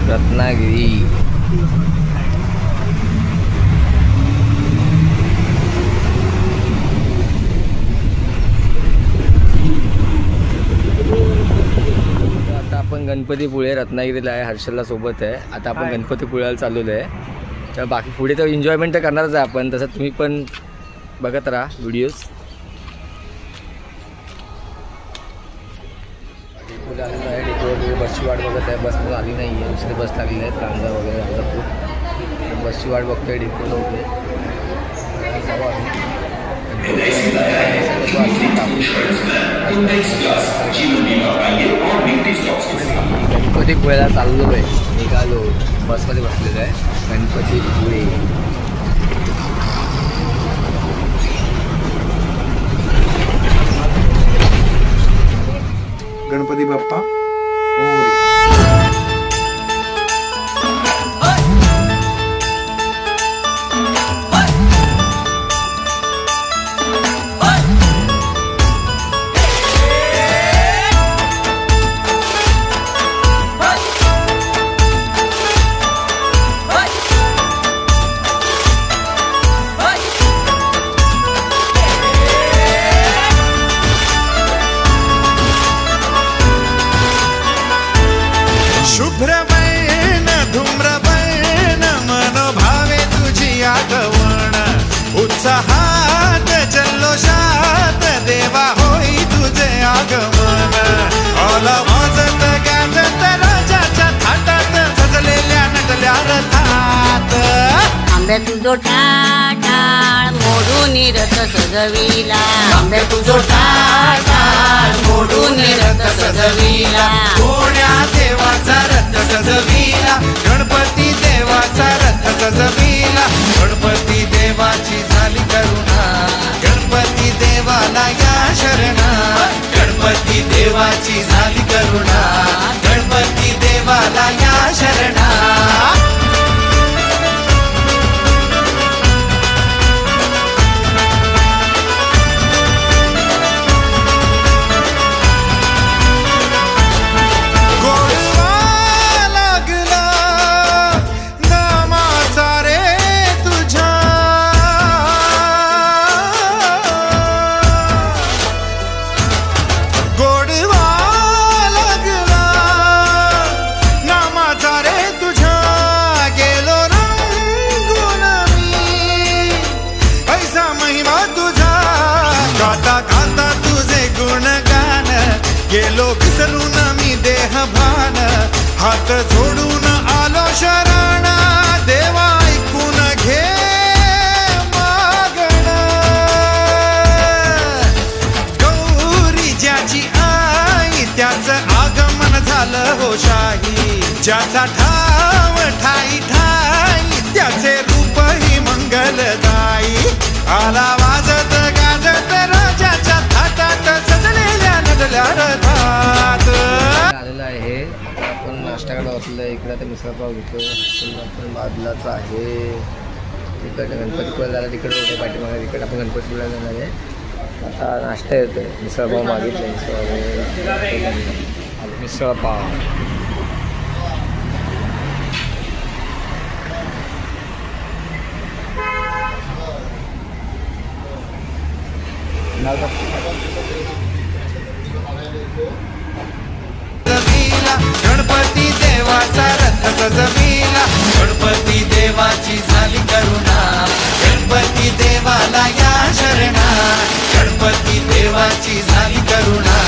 रत्नागिरी। आता आपण गणपतीपुळे रत्नागिरीला आहे, हर्षलला सोबत आहे। आता आपण गणपतीपुळ्याला चाललेलो आहे, तर बाकी पुढे तर एन्जॉयमेंट तर करणारच आहे आपण, तसं तुम्ही पण बघत राहा व्हिडिओज। पुढे आलेलो आहे डेपोवर, बसची वाट बघत आहे, बस पण आली नाही आहे, दुसरी बस लागली आहे त्रांजा वगैरे राजापूर, बसची वाट बघतोय डेपोला होते। गणपतीपुळ्याला चाललेलो आहे, निघालो, बसमध्ये बसलेलो आहे गणपतीपुळे। गणपती बाप्पा शुभ्रबैन धूम्रबैन मनोभावे तुझी आगवण, उत्साहात जल्लोषात देवा होई तुझे आगमन। आला वाजत गाजत राजाच्या थाटात, सजलेल्या नटल्या रथात। आंबे तुझो टाळ मोडून रथ सजविला, आंबे तुझो टाळ मोडून रथ सजविला। कोण्या देवाचा रथ सजविला, गणपती देवाचा रथ सजविला। गणपती देवाची झाली करुणा, गणपती देवाला या शरणा। गणपती देवाची झाली करुणा, गणपती देवाला या शरणा। गेलो विसरून मी देह भान, हात जोडून आलो शरण। देवा ऐकून घे मागण, गौरी ज्याची आई त्याचं आगमन झालं हो शाही। ज्याचा ठाव ठाई ठाई त्याचे रूप ही मंगलदायी। आला वाजत गाजत राजाच्या थाटात, सजलेल्या नटल्या रथात। आलेलं आहे आपण नाश्त्याकडे बसलो आहे, इकडे आता मिसळपाव घेतो, आपण बाजूलाच आहे। तिकडे गणपतीपुळ्याला जायला तिकडे होते पाठीमागे, तिकडे आपण गणपतीपुळ्याला जाणार आहे। आता नाश्ता येतो आहे, मिसळपाव मागितलं, मिसळपाव गणपती देवाचा रथ सजविला, गणपती देवाची झाली करुणा। गणपती देवाला या शरणा, गणपती देवाची झाली करुणा।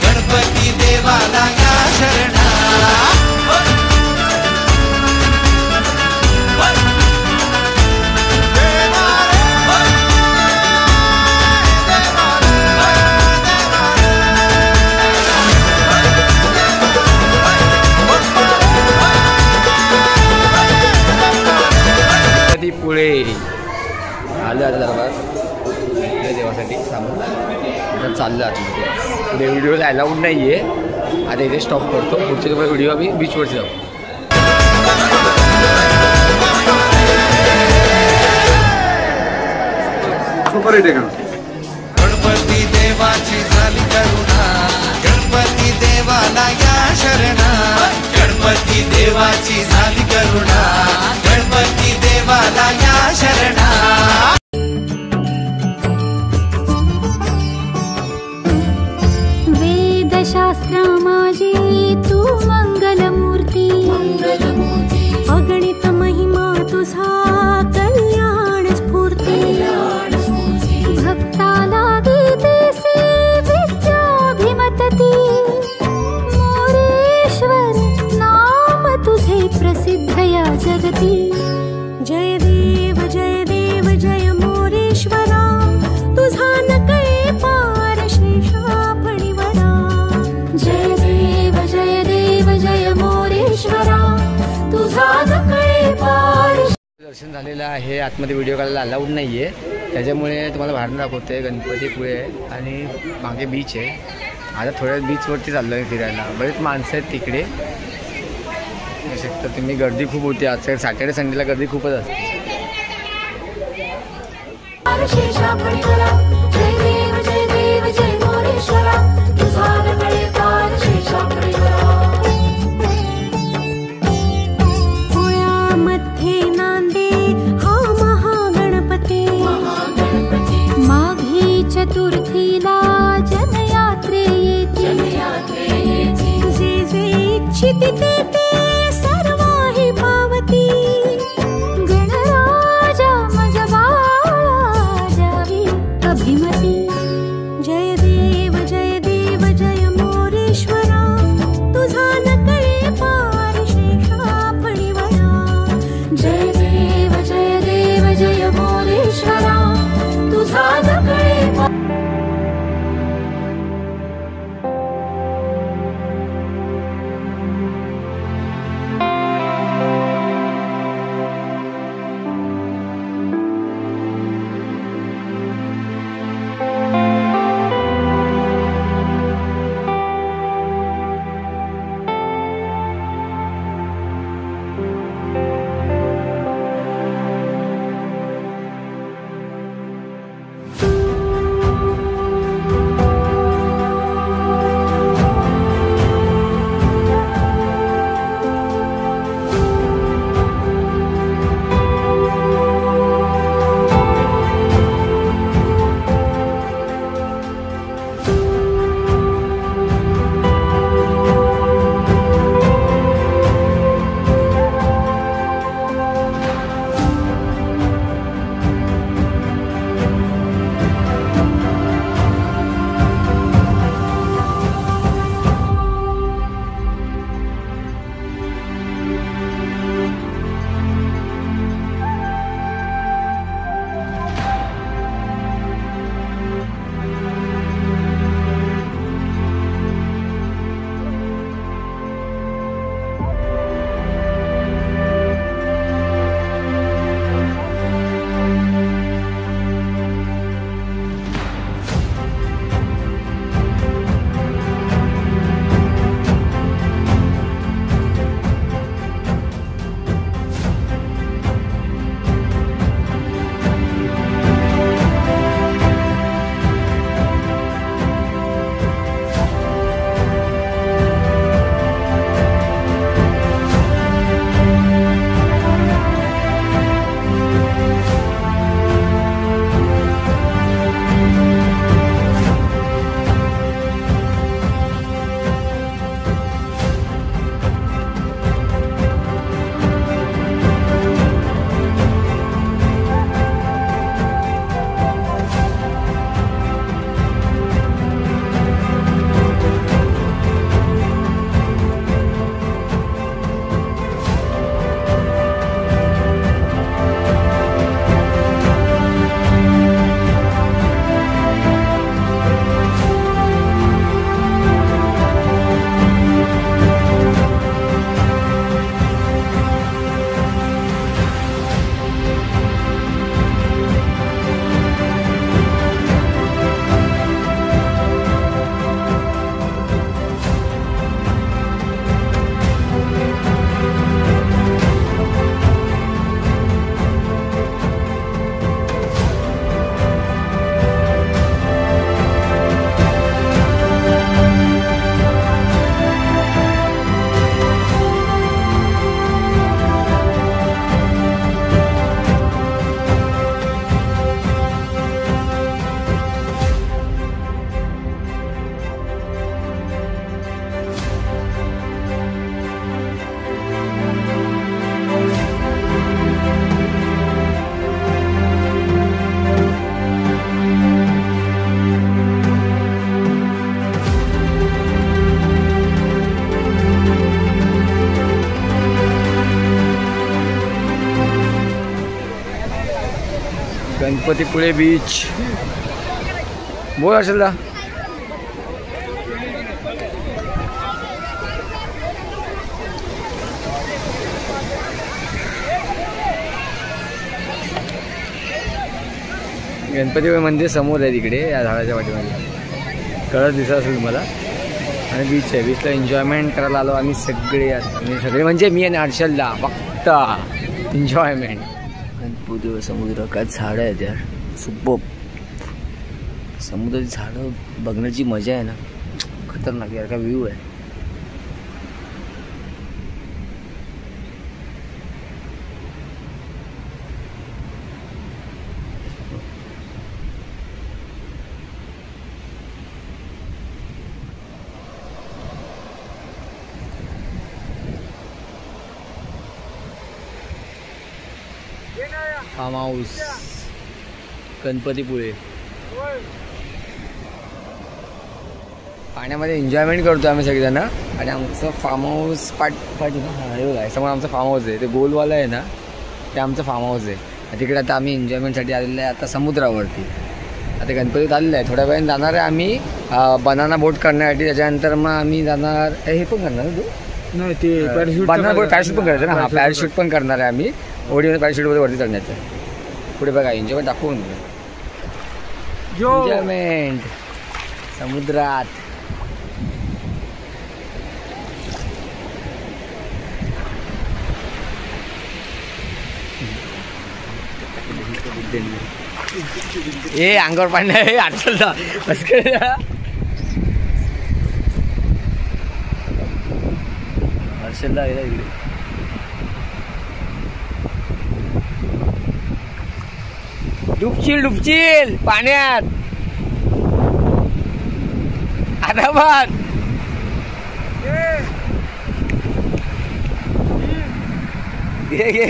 गणपती देवाला या शरणा। पुळे आलं आता दरबार देवासाठी सामान, आता चाललं आता पुढे। व्हिडिओला अलाउड नाही आहे, आता इथे स्टॉप करतो, पुढचे व्हिडिओ आम्ही बीचवर जाऊ। सुपर हिट आहे। गणपती देवाची झाली करुणा, गणपती देवाला या शरणा। गणपती देवाची संगती. जय देव जय मोरेश्वरा, तुझा नकळे पार शेषा फणीवरा. जय देव जय मोरेश्वरा, तुझा नकळे पार. दर्शन झालेलं आहे. आतमध्ये व्हिडिओ काढायला अलाउड नाही आहे, त्याच्यामुळे तुम्हाला बाहेर दाखवते. गणपतीपुळे आहे आणि मागे बीच आहे. आता थोड्या बीचवरती चाललो आहे फिरायला. बरेच माणसं आहेत तिकडे बघू शकता तुम्ही. गर्दी खूप होती आज. सॅटर्डे संडेला गर्दी खूपच असते. शेषा फणीवरा. जय देव जय मोरेश्वरा, तुझा नकळे पार शेषा फणीवरा. पुण्यामध्ये नांदे हा महागणपती. माघी चतुर्थीला जनयात्रे येते. जे जे इच्छिते ते सर्वाही पावती. गणराजा मज बाळा जावी अभिमती. जय देव जय मोरेश्वरा, तुझा नकळे पार शेषा फणीवरा. जय देव जय मोरेश्वरा, तुझा नकळे पार. गणपतीपुळे बीच. बोल हर्षलदा. गणपतीपुळे मंदिर समोर आहे तिकडे या झाडाच्या पाठीमागे कळत दिसत असेल तुम्हाला. आणि बीच आहे. बीचला एन्जॉयमेंट करायला आलो आम्ही सगळे. आणि सगळे म्हणजे मी आणि हर्षलला फक्त एन्जॉयमेंट. गणपतीपुळे समुद्र काय झाडं आहेत यार. सुपर समुद्राची झाडं बघण्याची मजा आहे ना खतरनाक यार. का व्ह्यू आहे. Farm house Ganpatipule. पाण्यामध्ये एन्जॉयमेंट करतो आम्ही सगळेजण. आणि आमचं फार्म हाऊस पाठी आहे समोर आमचं फार्म हाऊस आहे. ते गोलवाला आहे ना ते आमचं फार्म हाऊस आहे. तिकडे आता आम्ही एन्जॉयमेंटसाठी आलेलं आहे आता समुद्रावरती. आता गणपतीत आलेलं आहे. थोड्या वेळाने जाणार आहे आम्ही बनाना बोट करण्यासाठी. त्याच्यानंतर मग आम्ही जाणार हे पण करणार तू नाही ते बनाना बोट पॅराशूट पण करायचं ना. हा पॅराशूट पण करणार आहे आम्ही. ओढीमध्ये पॅराशूटमध्ये वरती चढण्याचं. पुढे बघा एन्जॉयमेंट दाखवून एन्जॉयमेंट समुद्रात. ए अंगावर पाणी आहे हर्षलदा. हर्षलदा इकडे डुबचिल पाण्यात आरामात. घे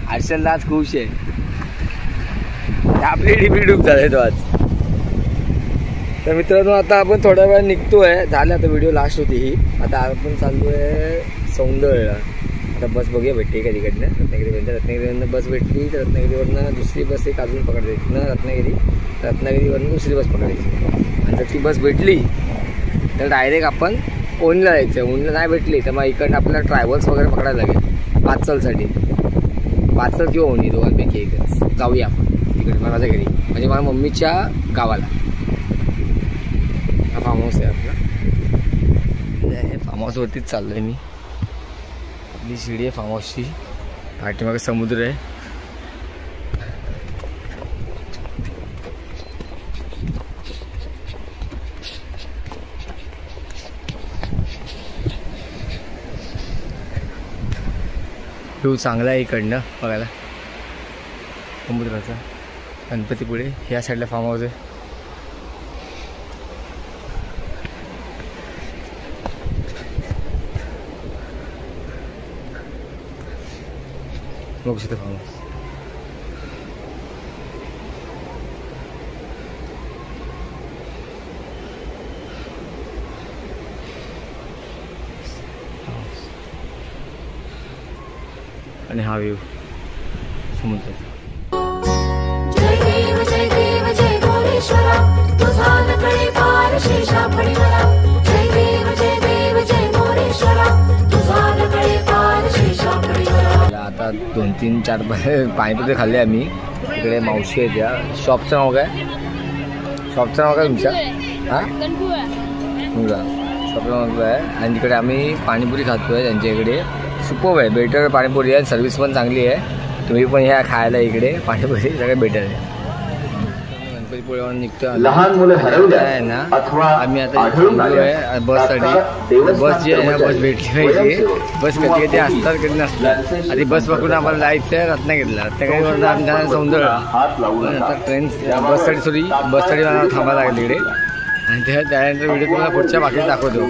हर्षलदा आज खुश आहे. आपली डिपी डूब झाले तो आज. तर मित्रांनो आता आपण थोड्या वेळ निघतोय. झालं आता व्हिडिओ लास्ट होती ही. आता आपण चाललो आहे सौंदर्यला. आता बस बघूया भेटते का तिकडनं रत्नागिरीपर्यंत. रत्नागिरीवरनं बस भेटली तर रत्नागिरीवरनं दुसरी बस एक अजून पकडायची ना रत्नागिरीवरनं दुसरी बस पकडायची. आणि जर ती बस भेटली तर डायरेक्ट आपण ओणीला जायचं. ओणीला नाही भेटली तर मग इकडनं आपल्याला ट्रॅव्हल्स वगैरे पकडायला लागेल पाचलसाठी. पाचल किंवा ओणी दोघांपैकी एकच जाऊया आपण तिकडे माझ्या घरी म्हणजे माझ्या मम्मीच्या गावाला. हा फार्म हाऊस आहे आपला. फार्म हाऊसवरतीच चाललो आहे मी. आपली शिडी आहे फार्म हाऊसची. पाठीमागे समुद्र आहे. व्ह्यू चांगला आहे इकडनं बघायला समुद्राचा. गणपतीपुळे ह्या साईडला फार्म हाऊस आहे. बघू शकतो फार्म हाऊस. आणि हा व्ह्यू समुद्राचा. जय देव जय मोरेश्वरा तुझा नकळे पार शेषा फळीवरा. जय देव जय मोरेश्वरा तुझा नकळे पार शेषा फळीवरा. आता 2-3-4 पाणीपुरी खाल्ले आम्ही. तिकडे मावशी आहे त्या. शॉपचं नाव काय? शॉपचं नाव काय तुमच्या? हां तुमचा शॉपचं नाव काय? आणि तिकडे आम्ही पाणीपुरी खातोय त्यांच्या इकडे. सुपर आहे. बेटर पाणीपुरी आहे. सर्विस पण चांगली आहे. तुम्ही पण ह्या खायला इकडे पाणीपुरी सगळं बेटर आहे. गणपतीपुळेवर निघतो लहान मुलं हरवल्या ना. अथवा आम्ही आता आहे बससाठी. बस जी आहे ना बस भेटली पाहिजे. बस कधी कधी असतात कधी नसतात. आधी बस पकडून आम्हाला जायचं आहे रत्नागिरीला. रत्नागिरीवरून आम्ही जाणार सौंदर्य. आता ट्रेन बससाठी मला थांबायला लागेल इकडे. आणि त्यानंतर व्हिडिओ तुम्हाला पुढच्या बाकी दाखवतो.